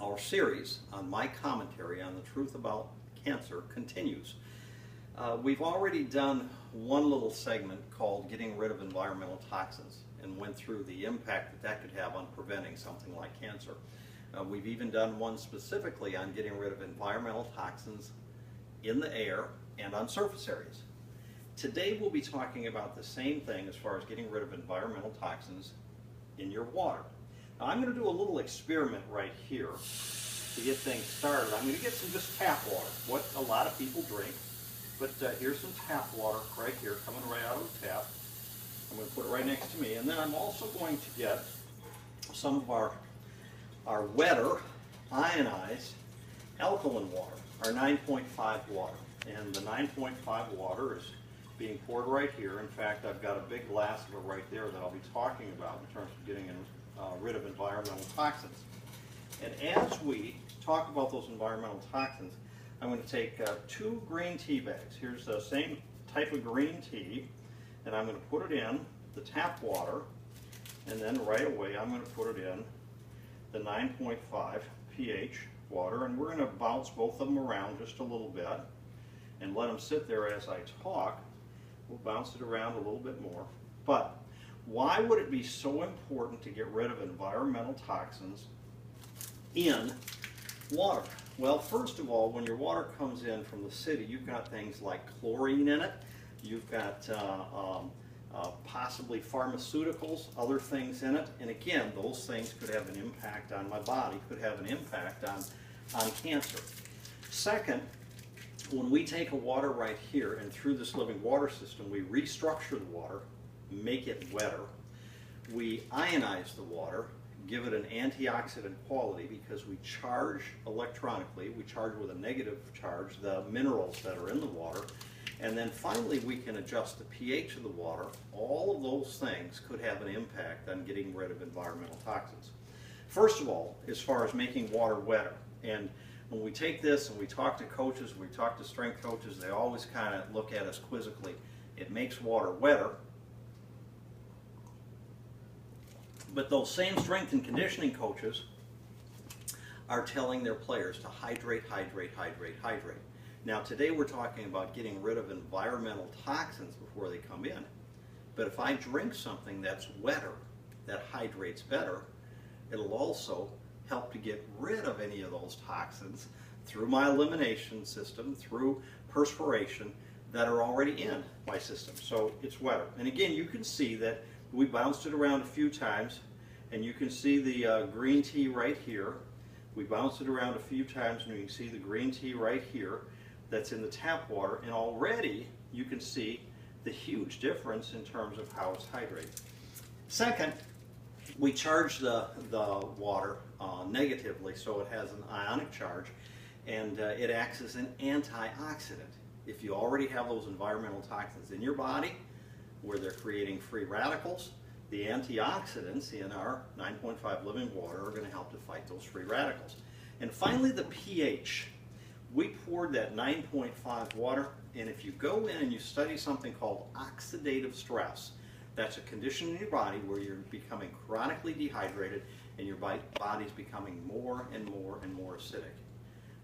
Our series on my commentary on the truth about cancer continues. We've already done one little segment called Getting Rid of Environmental Toxins and went through the impact that that could have on preventing something like cancer. We've even done one specifically on getting rid of environmental toxins in the air and on surface areas. Today we'll be talking about the same thing as far as getting rid of environmental toxins in your water. Now I'm going to do a little experiment right here to get things started. I'm going to get some just tap water, what a lot of people drink. But here's some tap water right here coming right out of the tap. I'm going to put it right next to me. And then I'm also going to get some of our wetter, ionized alkaline water, our 9.5 water. And the 9.5 water is being poured right here. In fact, I've got a big glass of it right there that I'll be talking about in terms of getting rid of environmental toxins. And as we talk about those environmental toxins, I'm going to take 2 green tea bags. Here's the same type of green tea, and I'm going to put it in the tap water, and then right away I'm going to put it in the 9.5 pH water, and we're going to bounce both of them around just a little bit and let them sit there as I talk. We'll bounce it around a little bit more. But why would it be so important to get rid of environmental toxins in water? Well, first of all, when your water comes in from the city, you've got things like chlorine in it. You've got possibly pharmaceuticals, other things in it. And again, those things could have an impact on my body, could have an impact on cancer. Second, when we take a water right here and through this living water system, we restructure the water, make it wetter. We ionize the water, give it an antioxidant quality because we charge electronically, we charge with a negative charge the minerals that are in the water, and then finally we can adjust the pH of the water. All of those things could have an impact on getting rid of environmental toxins. First of all, as far as making water wetter, and when we take this and we talk to coaches, we talk to strength coaches, they always kind of look at us quizzically. It makes water wetter. But those same strength and conditioning coaches are telling their players to hydrate, hydrate, hydrate, hydrate. Now today we're talking about getting rid of environmental toxins before they come in. But if I drink something that's wetter, that hydrates better, it'll also help to get rid of any of those toxins through my elimination system, through perspiration that are already in my system. So it's wetter. And again, you can see that we bounced it around a few times, and you can see the green tea right here. We bounced it around a few times, and you can see the green tea right here that's in the tap water, and already you can see the huge difference in terms of how it's hydrated. Second, we charge the water negatively, so it has an ionic charge, and it acts as an antioxidant. If you already have those environmental toxins in your body, where they're creating free radicals, the antioxidants in our 9.5 living water are going to help to fight those free radicals. And finally, the pH. We poured that 9.5 water, and if you go in and you study something called oxidative stress, that's a condition in your body where you're becoming chronically dehydrated and your body's becoming more and more and more acidic.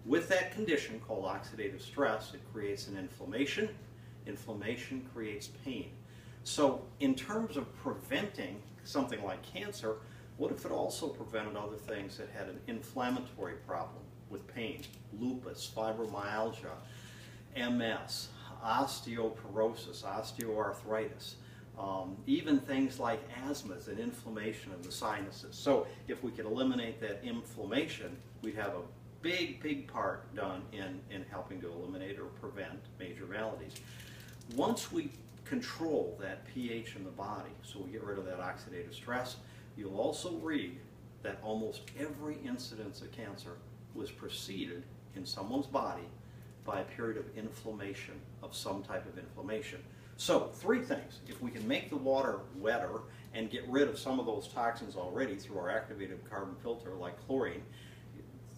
With that condition called oxidative stress, it creates an inflammation. Inflammation creates pain. So in terms of preventing something like cancer, what if it also prevented other things that had an inflammatory problem with pain? Lupus, fibromyalgia, MS, osteoporosis, osteoarthritis, even things like asthmas and inflammation of the sinuses. So if we could eliminate that inflammation, we'd have a big part done in helping to eliminate or prevent major maladies. Once we control that pH in the body, so we get rid of that oxidative stress, you'll also read that almost every incidence of cancer was preceded in someone's body by a period of inflammation, of some type of inflammation. So 3 things. If we can make the water wetter and get rid of some of those toxins already through our activated carbon filter like chlorine,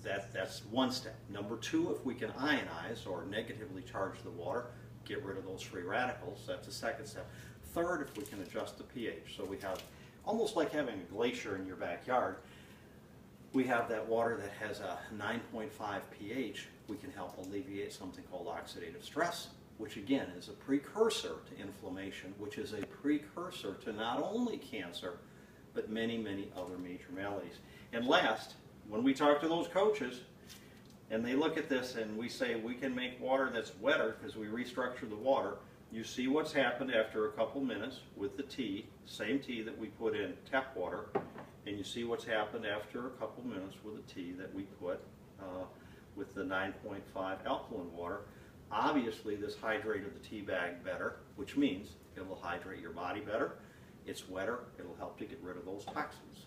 that's one step. Number 2, if we can ionize or negatively charge the water, get rid of those free radicals, that's the second step. Third, if we can adjust the pH. So we have almost like having a glacier in your backyard. we have that water that has a 9.5 pH, we can help alleviate something called oxidative stress, which again is a precursor to inflammation, which is a precursor to not only cancer, but many, many other major maladies. And last, when we talk to those coaches, and they look at this and we say we can make water that's wetter because we restructure the water, you see what's happened after a couple minutes with the tea, same tea that we put in tap water, and you see what's happened after a couple minutes with the tea that we put with the 9.5 alkaline water. Obviously this hydrated the tea bag better, which means it'll hydrate your body better. It's wetter, it'll help to get rid of those toxins.